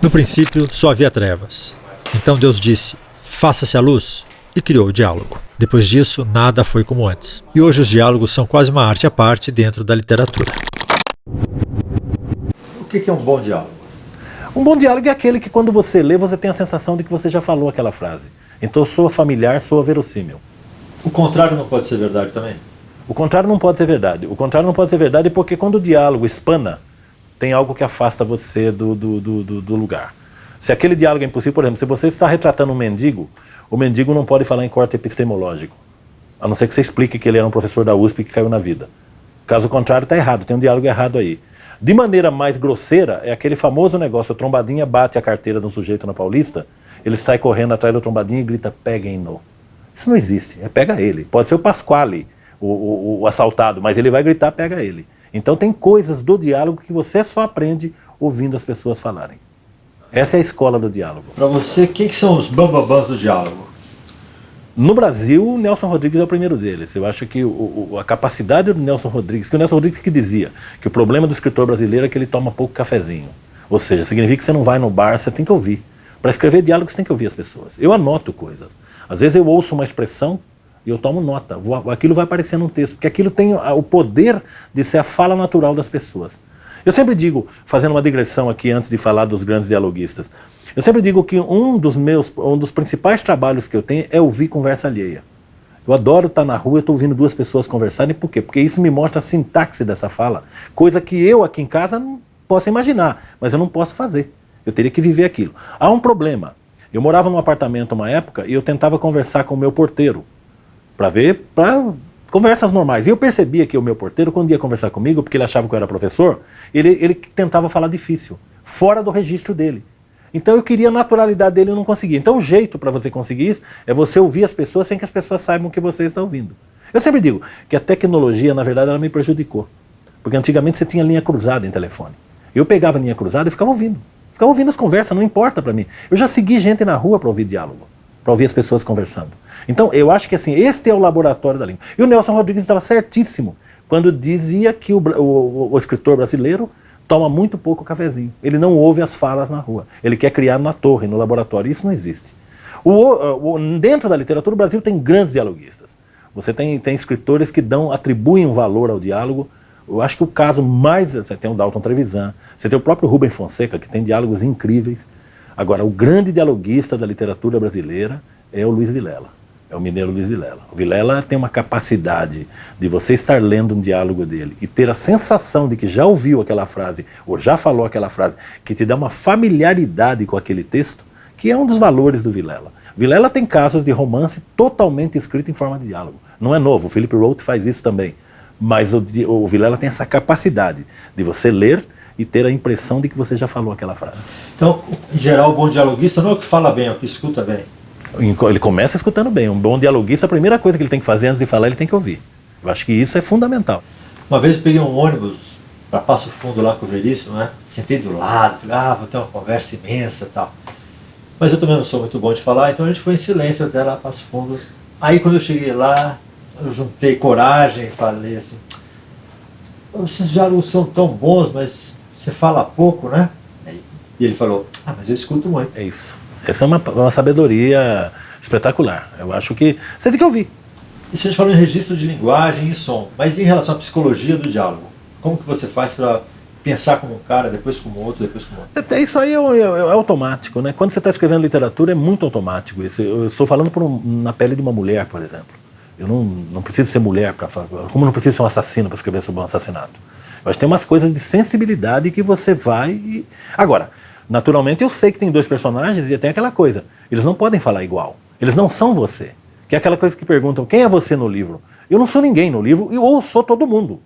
No princípio, só havia trevas. Então Deus disse, faça-se a luz, e criou o diálogo. Depois disso, nada foi como antes. E hoje os diálogos são quase uma arte à parte dentro da literatura. O que é um bom diálogo? Um bom diálogo é aquele que quando você lê, você tem a sensação de que você já falou aquela frase. Então soa familiar, soa verossímil. O contrário não pode ser verdade também? O contrário não pode ser verdade. O contrário não pode ser verdade porque quando o diálogo espana, tem algo que afasta você do lugar. Se aquele diálogo é impossível, por exemplo, se você está retratando um mendigo, o mendigo não pode falar em corte epistemológico. A não ser que você explique que ele era um professor da USP que caiu na vida. Caso contrário, está errado, tem um diálogo errado aí. De maneira mais grosseira, é aquele famoso negócio, a trombadinha bate a carteira de um sujeito na Paulista, ele sai correndo atrás da trombadinha e grita, peguem-no. Isso não existe, pega ele. Pode ser o Pasquale, o assaltado, mas ele vai gritar, pega ele. Então tem coisas do diálogo que você só aprende ouvindo as pessoas falarem. Essa é a escola do diálogo. Para você, quem que são os bambambãs do diálogo? No Brasil, o Nelson Rodrigues é o primeiro deles. Eu acho que a capacidade do Nelson Rodrigues, que o Nelson Rodrigues que dizia que o problema do escritor brasileiro é que ele toma pouco cafezinho. Ou seja, significa que você não vai no bar, você tem que ouvir. Para escrever diálogo, você tem que ouvir as pessoas. Eu anoto coisas. Às vezes eu ouço uma expressão e eu tomo nota. Aquilo vai aparecer num texto, porque aquilo tem o poder de ser a fala natural das pessoas. Eu sempre digo, fazendo uma digressão aqui antes de falar dos grandes dialoguistas, eu sempre digo que um dos principais trabalhos que eu tenho é ouvir conversa alheia. Eu adoro estar na rua e estou ouvindo duas pessoas conversarem, por quê? Porque isso me mostra a sintaxe dessa fala, coisa que eu aqui em casa não posso imaginar, mas eu não posso fazer. Eu teria que viver aquilo. Há um problema. Eu morava num apartamento uma época e eu tentava conversar com o meu porteiro, para conversas normais. E eu percebia que o meu porteiro, quando ia conversar comigo, porque ele achava que eu era professor, ele tentava falar difícil, fora do registro dele. Então eu queria a naturalidade dele e eu não conseguia. Então o jeito para você conseguir isso é você ouvir as pessoas sem que as pessoas saibam que você está ouvindo. Eu sempre digo que a tecnologia, na verdade, ela me prejudicou. Porque antigamente você tinha linha cruzada em telefone. Eu pegava a linha cruzada e ficava ouvindo. Ficava ouvindo as conversas, não importa para mim. Eu já segui gente na rua para ouvir diálogo, para ouvir as pessoas conversando. Então, eu acho que assim, este é o laboratório da língua. E o Nelson Rodrigues estava certíssimo quando dizia que o escritor brasileiro toma muito pouco cafezinho. Ele não ouve as falas na rua. Ele quer criar na torre, no laboratório. Isso não existe. Dentro da literatura, o Brasil tem grandes dialoguistas. Você tem escritores que atribuem um valor ao diálogo. Eu acho que o caso mais... Você tem o Dalton Trevisan, você tem o próprio Rubem Fonseca, que tem diálogos incríveis. Agora, o grande dialoguista da literatura brasileira é o Luiz Vilela. É o mineiro Luiz Vilela. O Vilela tem uma capacidade de você estar lendo um diálogo dele e ter a sensação de que já ouviu aquela frase, ou já falou aquela frase, que te dá uma familiaridade com aquele texto, que é um dos valores do Vilela. Vilela tem casos de romance totalmente escrito em forma de diálogo. Não é novo, o Philip Roth faz isso também. Mas o Vilela tem essa capacidade de você ler e ter a impressão de que você já falou aquela frase. Então, em geral, o bom dialoguista não é o que fala bem, é o que escuta bem. Ele começa escutando bem. Um bom dialoguista, a primeira coisa que ele tem que fazer antes de falar, ele tem que ouvir. Eu acho que isso é fundamental. Uma vez eu peguei um ônibus para Passo Fundo lá com o Veríssimo, né? Sentei do lado, falei, vou ter uma conversa imensa e tal. Mas eu também não sou muito bom de falar, então a gente foi em silêncio até lá Passo Fundo. Aí quando eu cheguei lá, eu juntei coragem e falei assim, esses diálogos são tão bons, mas você fala pouco, né? E ele falou, mas eu escuto muito. É isso. Essa é uma sabedoria espetacular. Eu acho que você tem que ouvir. Isso a gente falou em registro de linguagem e som, mas em relação à psicologia do diálogo, como que você faz para pensar como um cara, depois como outro, depois como outro? Até isso aí é automático, né? Quando você está escrevendo literatura é muito automático isso. Eu estou falando na pele de uma mulher, por exemplo. Eu não preciso ser mulher para falar, como não preciso ser um assassino para escrever sobre um assassinato. Mas tem umas coisas de sensibilidade que você vai e... Agora, naturalmente eu sei que tem dois personagens e tem aquela coisa, eles não podem falar igual, eles não são você. Que é aquela coisa que perguntam, quem é você no livro? Eu não sou ninguém no livro, ou sou todo mundo.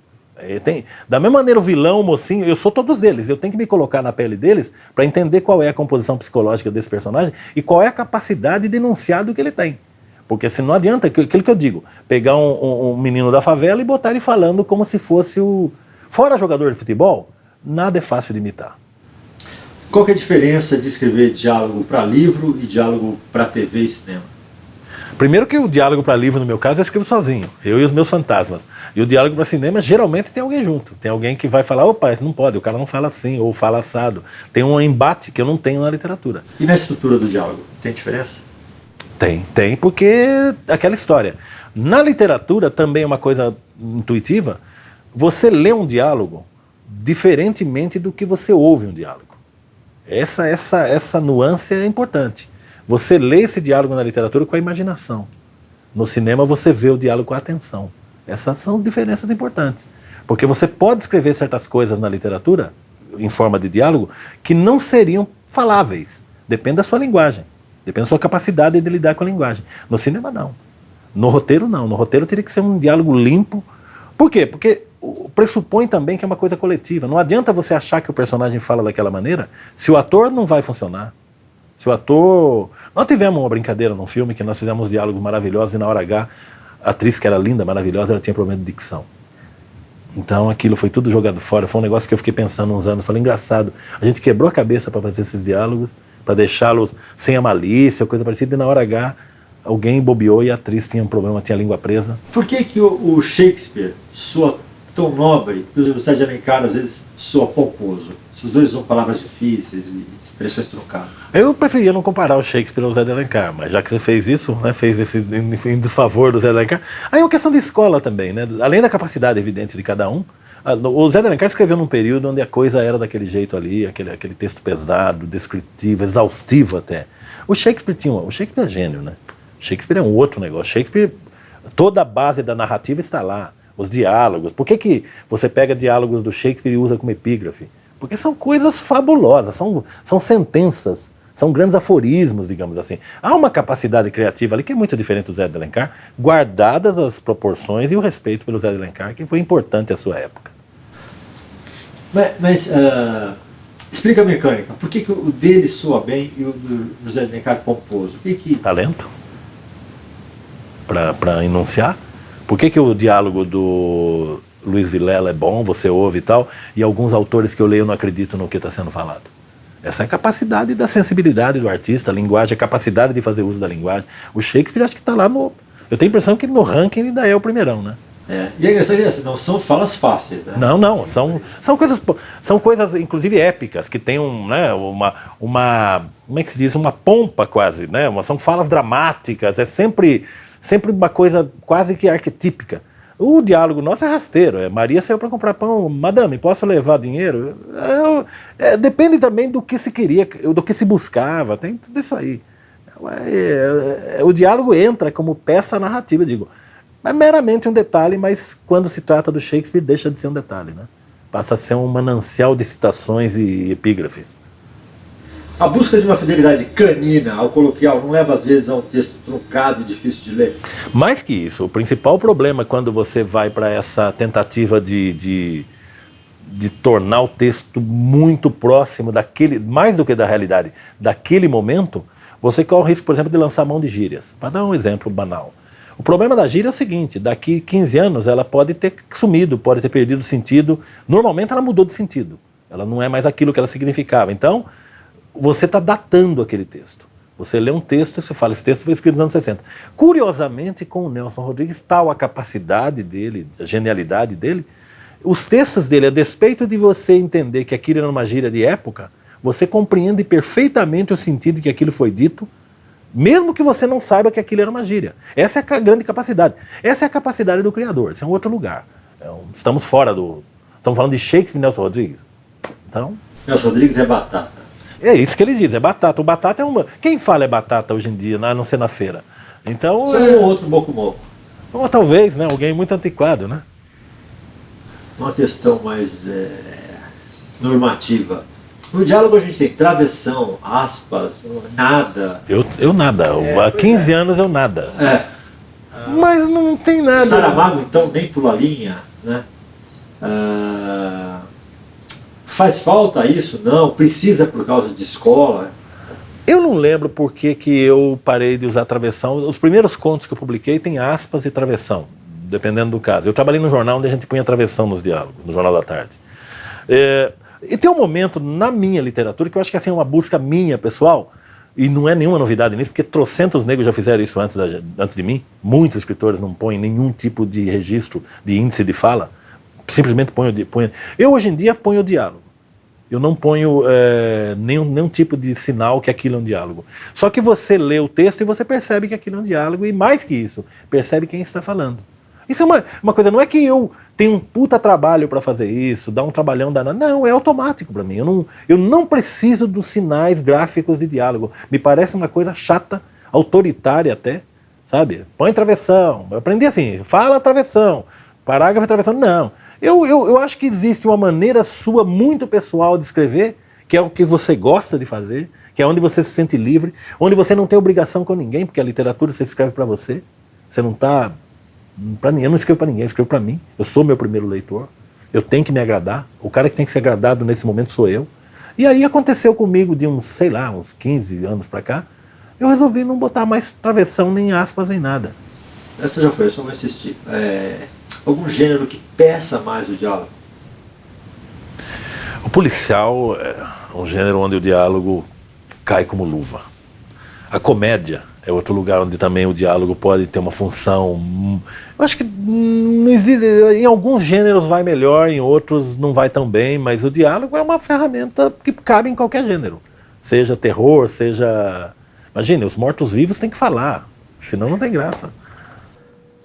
Da mesma maneira o vilão, o mocinho, eu sou todos eles. Eu tenho que me colocar na pele deles para entender qual é a composição psicológica desse personagem e qual é a capacidade de enunciado que ele tem. Porque assim, não adianta, aquilo que eu digo, pegar um menino da favela e botar ele falando como se fosse Fora jogador de futebol, nada é fácil de imitar. Qual que é a diferença de escrever diálogo para livro e diálogo para TV e cinema? Primeiro que o diálogo para livro, no meu caso, eu escrevo sozinho, eu e os meus fantasmas. E o diálogo para cinema, geralmente tem alguém junto. Tem alguém que vai falar, opa, isso não pode, o cara não fala assim, ou fala assado. Tem um embate que eu não tenho na literatura. E na estrutura do diálogo, tem diferença? Tem, porque aquela história. Na literatura, também é uma coisa intuitiva, você lê um diálogo diferentemente do que você ouve um diálogo. Essa nuance é importante. Você lê esse diálogo na literatura com a imaginação. No cinema você vê o diálogo com a atenção. Essas são diferenças importantes. Porque você pode escrever certas coisas na literatura, em forma de diálogo, que não seriam faláveis. Depende da sua linguagem. Depende da sua capacidade de lidar com a linguagem. No cinema, não. No roteiro, não. No roteiro teria que ser um diálogo limpo. Por quê? Porque pressupõe também que é uma coisa coletiva. Não adianta você achar que o personagem fala daquela maneira se o ator não vai funcionar. Se o ator... Nós tivemos uma brincadeira num filme que nós fizemos diálogos maravilhosos e na hora H, a atriz que era linda, maravilhosa, ela tinha problema de dicção. Então aquilo foi tudo jogado fora. Foi um negócio que eu fiquei pensando uns anos. Falei, engraçado, a gente quebrou a cabeça para fazer esses diálogos, para deixá-los sem a malícia, coisa parecida, e na hora H alguém bobeou e a atriz tinha um problema, tinha a língua presa. Por que o Shakespeare soa tão nobre e o José de Alencar às vezes soa pomposo? Se os dois usam palavras difíceis e expressões truncadas. Eu preferia não comparar o Shakespeare ao José de Alencar, mas já que você fez isso, né, fez esse em desfavor do José de Alencar, aí é uma questão de escola também, né? Além da capacidade evidente de cada um, o José de Alencar escreveu num período onde a coisa era daquele jeito ali, aquele texto pesado, descritivo, exaustivo até. O Shakespeare é gênio, né? Shakespeare é um outro negócio. Shakespeare, toda a base da narrativa está lá, os diálogos. Por que você pega diálogos do Shakespeare e usa como epígrafe? Porque são coisas fabulosas, são sentenças, são grandes aforismos, digamos assim. Há uma capacidade criativa ali que é muito diferente do Zé de Alencar, guardadas as proporções e o respeito pelo Zé de Alencar, que foi importante à sua época. Mas explica a mecânica. Por que o dele soa bem e o do José de Alencar pomposo? Talento? Para enunciar? Por que o diálogo do Luiz Vilela é bom, você ouve e tal, e alguns autores que eu leio não acreditam no que está sendo falado? Essa é a capacidade da sensibilidade do artista, a linguagem, a capacidade de fazer uso da linguagem. O Shakespeare acho que está lá no... Eu tenho a impressão que no ranking ele ainda é o primeirão, né? E é engraçado que assim, não são falas fáceis, né? Não, são coisas inclusive épicas, que tem uma como é que se diz, uma pompa quase, né? São falas dramáticas, é sempre uma coisa quase que arquetípica. O diálogo nosso é rasteiro, Maria saiu para comprar pão, madame, posso levar dinheiro? Depende também do que se queria, do que se buscava, tem tudo isso aí. O diálogo entra como peça narrativa, digo. É meramente um detalhe, mas quando se trata do Shakespeare deixa de ser um detalhe, né? Passa a ser um manancial de citações e epígrafes. A busca de uma fidelidade canina ao coloquial não leva às vezes a um texto truncado e difícil de ler? Mais que isso, o principal problema quando você vai para essa tentativa de tornar o texto muito próximo daquele, mais do que da realidade, daquele momento, você corre o risco, por exemplo, de lançar mão de gírias. Para dar um exemplo banal. O problema da gíria é o seguinte, daqui 15 anos ela pode ter sumido, pode ter perdido o sentido. Normalmente ela mudou de sentido, ela não é mais aquilo que ela significava. Então, você está datando aquele texto. Você lê um texto e você fala, esse texto foi escrito nos anos 60. Curiosamente, com o Nelson Rodrigues, tal a capacidade dele, a genialidade dele, os textos dele, a despeito de você entender que aquilo era uma gíria de época, você compreende perfeitamente o sentido que aquilo foi dito, mesmo que você não saiba que aquilo era uma gíria. Essa é a grande capacidade. Essa é a capacidade do criador. Esse é um outro lugar. Estamos fora do... Estamos falando de Shakespeare e Nelson Rodrigues. Então... Nelson Rodrigues é batata. É isso que ele diz, é batata. O batata é uma... Quem fala é batata hoje em dia, a não ser na feira? Então... Só um outro moco-moco. Ou talvez, né? Alguém muito antiquado, né? Uma questão mais normativa. No diálogo a gente tem travessão, aspas, nada. Eu nada. Há 15 anos eu nada. Mas não tem nada. Saramago, então, nem pula a linha, né? Faz falta isso? Não. Precisa por causa de escola? Eu não lembro por que eu parei de usar travessão. Os primeiros contos que eu publiquei tem aspas e travessão, dependendo do caso. Eu trabalhei no jornal onde a gente punha travessão nos diálogos, no Jornal da Tarde. E tem um momento na minha literatura que eu acho que assim, é uma busca minha, pessoal, e não é nenhuma novidade nisso, porque trocentos negros já fizeram isso antes de mim. Muitos escritores não põem nenhum tipo de registro, de índice de fala, simplesmente põem. Eu, hoje em dia, ponho o diálogo. Eu não ponho nenhum tipo de sinal que aquilo é um diálogo. Só que você lê o texto e você percebe que aquilo é um diálogo, e mais que isso, percebe quem está falando. Isso é uma coisa, não é que eu tenho um puta trabalho para fazer isso, dá um trabalhão danado. Não, é automático para mim. Eu não preciso dos sinais gráficos de diálogo. Me parece uma coisa chata, autoritária até, sabe? Põe travessão. Eu aprendi assim, fala travessão, parágrafo travessão. Não. Eu acho que existe uma maneira sua muito pessoal de escrever, que é o que você gosta de fazer, que é onde você se sente livre, onde você não tem obrigação com ninguém, porque a literatura você escreve para você. Você não está... Eu não escrevo para ninguém, eu escrevo para mim. Eu sou meu primeiro leitor. Eu tenho que me agradar. O cara que tem que ser agradado nesse momento sou eu. E aí aconteceu comigo de uns 15 anos para cá, eu resolvi não botar mais travessão, nem aspas, nem nada. Essa já foi, eu só vou insistir. Algum gênero que peça mais o diálogo? O policial é um gênero onde o diálogo cai como luva. A comédia é outro lugar onde também o diálogo pode ter uma função. Eu acho que não existe, em alguns gêneros vai melhor, em outros não vai tão bem, mas o diálogo é uma ferramenta que cabe em qualquer gênero. Seja terror, seja... Imagine, os mortos-vivos têm que falar, senão não tem graça.